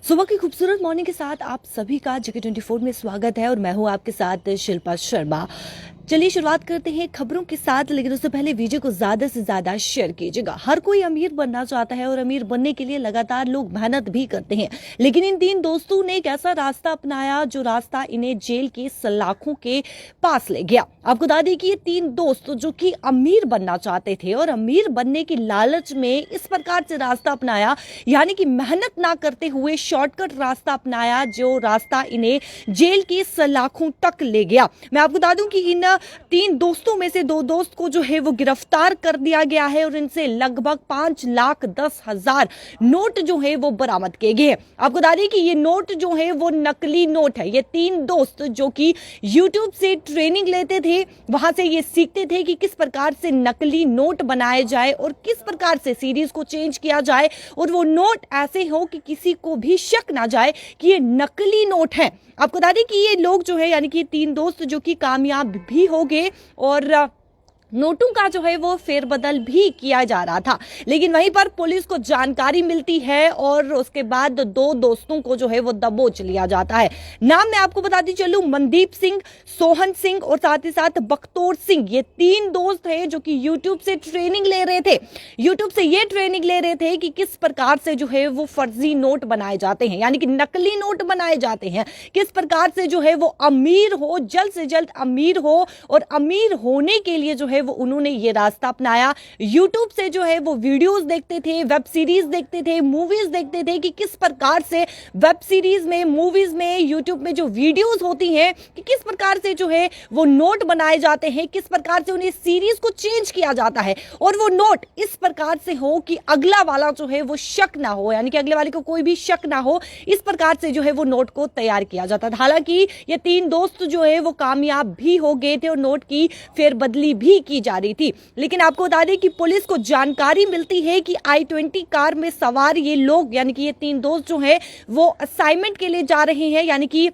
सुबह की खूबसूरत मॉर्निंग के साथ आप सभी का JK24 में स्वागत है और मैं हूं आपके साथ शिल्पा शर्मा। चलिए शुरुआत करते हैं खबरों के साथ, लेकिन उससे पहले वीडियो को ज्यादा से ज्यादा शेयर कीजिएगा। हर कोई अमीर बनना चाहता है और अमीर बनने के लिए लगातार लोग मेहनत भी करते हैं, लेकिन इन तीन दोस्तों ने एक ऐसा रास्ता अपनाया जो रास्ता इन्हें जेल के सलाखों के पास ले गया। आपको बता दें कि ये तीन दोस्त जो कि अमीर बनना चाहते थे और अमीर बनने की लालच में इस प्रकार से रास्ता अपनाया, यानी कि मेहनत ना करते हुए शॉर्टकट रास्ता अपनाया, जो रास्ता इन्हें जेल के सलाखों तक ले गया। मैं आपको बता दूं कि इन तीन दोस्तों में से दो दोस्त को जो है वो गिरफ्तार कर दिया गया है और इनसे लगभग 5,10,000 नोट जो है वो बरामद किए गए। आपको बता दें कि ये नोट जो है वो नकली नोट है। ये तीन दोस्त जो कि यूट्यूब से ट्रेनिंग लेते थे, वहां से ये सीखते थे कि किस प्रकार से नकली नोट बनाए जाए और किस प्रकार से सीरीज को चेंज किया जाए और वो नोट ऐसे हो कि किसी को भी शक ना जाए कि ये नकली नोट है। आपको बता दें कि ये लोग जो है, यानी कि तीन दोस्त जो कि कामयाब भी हो गए और नोटों का जो है वो फेरबदल भी किया जा रहा था, लेकिन वहीं पर पुलिस को जानकारी मिलती है और उसके बाद दो दोस्तों को जो है वो दबोच लिया जाता है। नाम मैं आपको बताती चलूं, मनदीप सिंह, सोहन सिंह और साथ ही साथ बख्तौर सिंह। ये तीन दोस्त हैं जो कि यूट्यूब से ट्रेनिंग ले रहे थे। यूट्यूब से ये ट्रेनिंग ले रहे थे कि किस प्रकार से जो है वो फर्जी नोट बनाए जाते हैं, यानी कि नकली नोट बनाए जाते हैं, किस प्रकार से जो है वो अमीर हो, जल्द से जल्द अमीर हो। और अमीर होने के लिए जो है वो उन्होंने ये रास्ता अपनाया। यूट्यूब से जो है वो वीडियोस देखते थे, वेब सीरीज देखते थे, मूवीज देखते थे कि किस प्रकार से वेब सीरीज में, मूवीज में, यूट्यूब में जो वीडियोस होती हैं कि किस प्रकार से जो है वो नोट बनाए जाते हैं, किस प्रकार से उन्हें सीरीज को चेंज किया जाता है और वो नोट इस प्रकार से हो कि अगला वाला जो है वो शक ना हो, यानी कि अगले वाले को कोई भी शक ना हो। इस प्रकार से जो है वो नोट को तैयार किया जाता था। हालांकि ये तीन दोस्त जो है वो कामयाब भी हो गए थे और नोट की फेरबदली भी की जा रही थी, लेकिन आपको बता दें कि पुलिस को जानकारी मिलती है कि i20 कार में सवार ये लोग, यानी कि ये तीन दोस्त जो हैं वो असाइनमेंट के लिए जा रहे हैं, यानी कि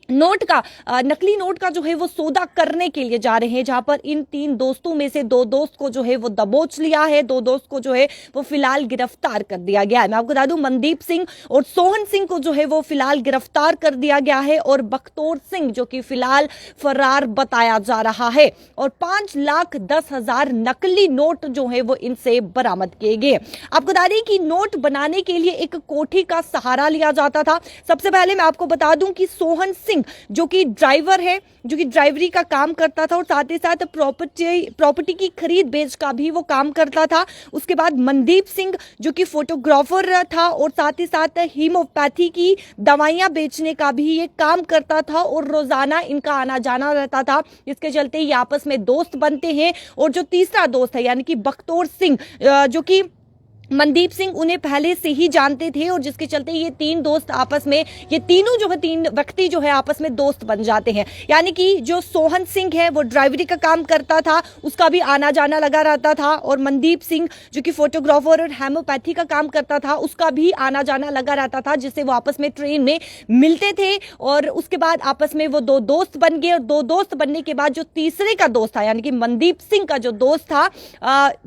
नोट का नकली नोट का जो है वो सौदा करने के लिए जा रहे हैं, जहां पर इन तीन दोस्तों में से दो दोस्त को जो है वो दबोच लिया है, दो दोस्त को जो है वो फिलहाल गिरफ्तार कर दिया गया है। मैं आपको बता दूं, मनदीप सिंह और सोहन सिंह को जो है वो फिलहाल गिरफ्तार कर दिया गया है और बख्तौर सिंह जो कि फिलहाल फरार बताया जा रहा है और 5,10,000 नकली नोट जो है वो इनसे बरामद किए गए। आपको बता दें कि नोट बनाने के लिए एक कोठी का सहारा लिया जाता था। सबसे पहले मैं आपको बता दूं कि सोहन सिंह जो कि ड्राइवर है, जो कि ड्राइवरी का काम करता था और साथ ही साथ प्रॉपर्टी की खरीद बेच का भी वो काम करता था। उसके बाद मनदीप सिंह जो कि फोटोग्राफर था और साथ ही साथ हीमोपैथी की दवाइयां बेचने का भी ये काम करता था और रोजाना इनका आना जाना रहता था, जिसके चलते ये आपस में दोस्त बनते हैं। और जो तीसरा दोस्त है, यानी कि बख्तौर सिंह, जो कि मनदीप सिंह उन्हें पहले से ही जानते थे और जिसके चलते ये तीन दोस्त आपस में, ये तीनों जो है, तीन व्यक्ति जो है आपस में दोस्त बन जाते हैं। यानी कि जो सोहन सिंह है वो ड्राइवरी का काम करता था, उसका भी आना जाना लगा रहता था, और मनदीप सिंह जो कि फोटोग्राफर और हेमोपैथी का काम करता था, उसका भी आना जाना लगा रहता था, जिससे वो आपस में ट्रेन में मिलते थे। और उसके बाद आपस में वो दो दोस्त बन गए और दो दोस्त बनने के बाद जो तीसरे का दोस्त था, यानी कि मनदीप सिंह का जो दोस्त था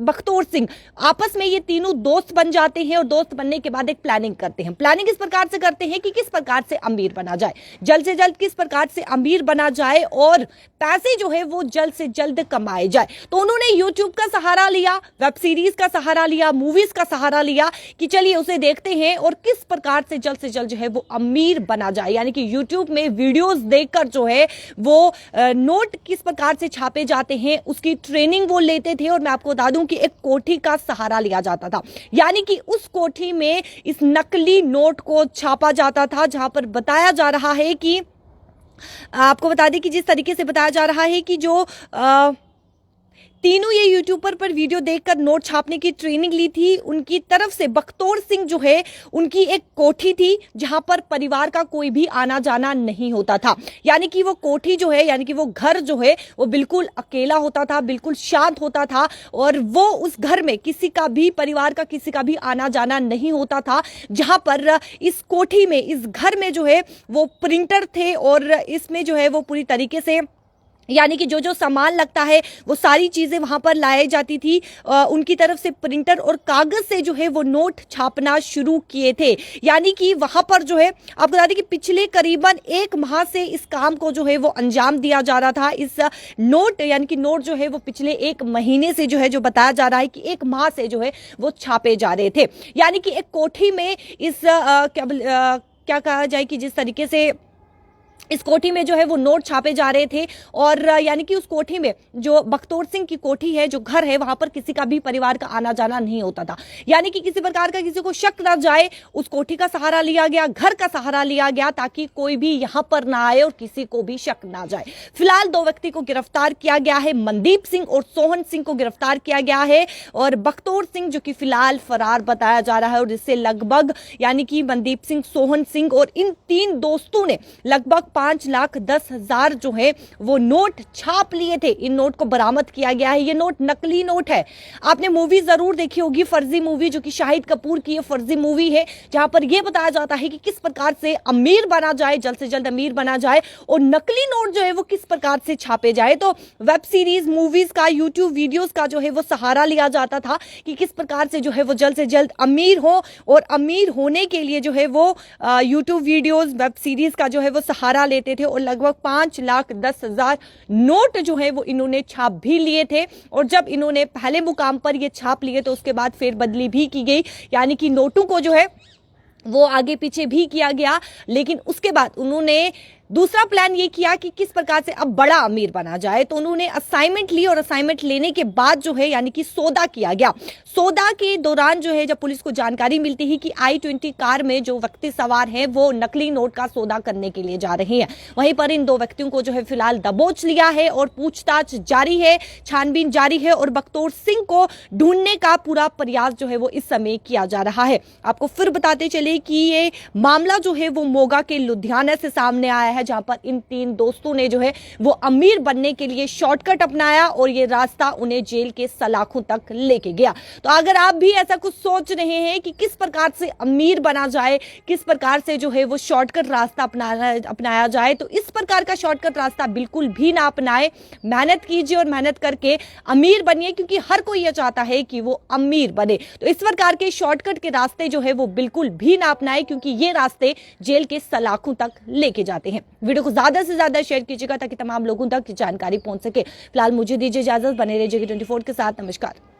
बख्तौर सिंह, आपस में ये तीनों दोस्त बन जाते हैं और दोस्त बनने के बाद एक प्लानिंग करते हैं। प्लानिंग इस प्रकार से करते हैं कि किस प्रकार से अमीर बना जाए, जल्द से जल्द किस प्रकार से अमीर बना जाए और पैसे जो है वो जल्द से जल्द कमाए जाए। तो उन्होंने यूट्यूब का सहारा लिया, वेब सीरीज का सहारा लिया, मूवीज का सहारा लिया कि चलिए उसे देखते हैं और किस प्रकार से जल्द जो है वो अमीर बना जाए, यानी कि यूट्यूब में वीडियोस देखकर जो है वो नोट किस प्रकार से छापे जाते हैं उसकी ट्रेनिंग वो लेते थे। और मैं आपको बता दूं कि एक कोठी का सहारा लिया जाता था, यानी कि उस कोठी में इस नकली नोट को छापा जाता था, जहां पर बताया जा रहा है कि, आपको बता दें कि जिस तरीके से बताया जा रहा है कि जो तीनों ये यूट्यूबर पर वीडियो देखकर नोट छापने की ट्रेनिंग ली थी, उनकी तरफ से बख्तौर सिंह जो है उनकी एक कोठी थी जहां पर परिवार का कोई भी आना जाना नहीं होता था, यानी कि वो कोठी जो है, यानी कि वो घर जो है वो बिल्कुल अकेला होता था, बिल्कुल शांत होता था और वो उस घर में किसी का भी, परिवार का किसी का भी आना जाना नहीं होता था। जहां पर इस कोठी में, इस घर में जो है वो प्रिंटर थे और इसमें जो है वो पूरी तरीके से यानी कि जो जो सामान लगता है वो सारी चीज़ें वहाँ पर लाई जाती थी। उनकी तरफ से प्रिंटर और कागज़ से जो है वो नोट छापना शुरू किए थे। यानी कि वहाँ पर जो है आपको बता दें कि पिछले करीबन 1 माह से इस काम को जो है वो अंजाम दिया जा रहा था। इस नोट यानी कि नोट जो है वो पिछले 1 महीने से जो है जो बताया जा रहा है कि 1 माह से जो है वो छापे जा रहे थे। यानी कि एक कोठी में इस क्या कहा जाए कि जिस तरीके से इस कोठी में जो है वो नोट छापे जा रहे थे और यानी कि उस कोठी में जो बख्तौर सिंह की कोठी है, जो घर है, वहां पर किसी का भी परिवार का आना जाना नहीं होता था। यानी कि किसी प्रकार का किसी को शक ना जाए, उस कोठी का सहारा लिया गया, घर का सहारा लिया गया ताकि कोई भी यहां पर ना आए और किसी को भी शक ना जाए। फिलहाल 2 व्यक्ति को गिरफ्तार किया गया है। मनदीप सिंह और सोहन सिंह को गिरफ्तार किया गया है और बख्तौर सिंह जो कि फिलहाल फरार बताया जा रहा है और इससे लगभग यानी कि मनदीप सिंह, सोहन सिंह और इन 3 दोस्तों ने लगभग 5,10,000 जो है वो नोट छाप लिए थे। इन नोट को बरामद किया गया है। ये नोट नकली नोट है। आपने मूवी जरूर देखी होगी, फर्जी मूवी, जो कि शाहिद कपूर की ये फर्जी मूवी है, जहां पर यह बताया जाता है कि किस प्रकार से अमीर बना जाए, जल्द से जल्द अमीर बना जाए और नकली नोट जो है वो किस प्रकार से छापे जाए। तो वेब सीरीज, मूवीज का, यूट्यूब वीडियोस का जो है वो सहारा लिया जाता था कि किस प्रकार से जो है वो जल्द से जल्द अमीर हो और अमीर होने के लिए जो है वो यूट्यूब वीडियोस, वेब सीरीज का जो है वो सहारा लेते थे और लगभग 5,10,000 नोट जो है वो इन्होंने छाप भी लिए थे। और जब इन्होंने पहले मुकाम पर ये छाप लिए तो उसके बाद फेरबदली भी की गई, यानी कि नोटों को जो है वो आगे पीछे भी किया गया। लेकिन उसके बाद उन्होंने दूसरा प्लान ये किया कि किस प्रकार से अब बड़ा अमीर बना जाए। तो उन्होंने असाइनमेंट ली और असाइनमेंट लेने के बाद जो है यानी कि सौदा किया गया। सौदा के दौरान जो है जब पुलिस को जानकारी मिलती है कि i20 कार में जो व्यक्ति सवार हैं वो नकली नोट का सौदा करने के लिए जा रहे हैं, वहीं पर इन 2 व्यक्तियों को जो है फिलहाल दबोच लिया है और पूछताछ जारी है, छानबीन जारी है और बख्तौर सिंह को ढूंढने का पूरा प्रयास जो है वो इस समय किया जा रहा है। आपको फिर बताते चले कि ये मामला जो है वो मोगा के लुधियाना से सामने आया है, जहां पर इन 3 दोस्तों ने जो है वो अमीर बनने के लिए शॉर्टकट अपनाया और ये रास्ता उन्हें जेल के सलाखों तक लेके गया। तो अगर आप भी ऐसा कुछ सोच रहे हैं कि किस प्रकार से अमीर बना जाए, किस प्रकार से जो है वो शॉर्टकट रास्ता अपनाया जाए, तो इस प्रकार का शॉर्टकट रास्ता बिल्कुल भी ना अपनाए। मेहनत कीजिए और मेहनत करके अमीर बनिए, क्योंकि हर कोई ये चाहता है कि वो अमीर बने। तो इस प्रकार के शॉर्टकट के रास्ते जो है वो बिल्कुल भी ना अपनाए, क्योंकि ये रास्ते जेल के सलाखों तक लेके जाते हैं। वीडियो को ज्यादा से ज्यादा शेयर कीजिएगा ताकि तमाम लोगों तक जानकारी पहुंच सके। फिलहाल मुझे दीजिए इजाजत, बने रहिए जगह 24 के साथ। नमस्कार।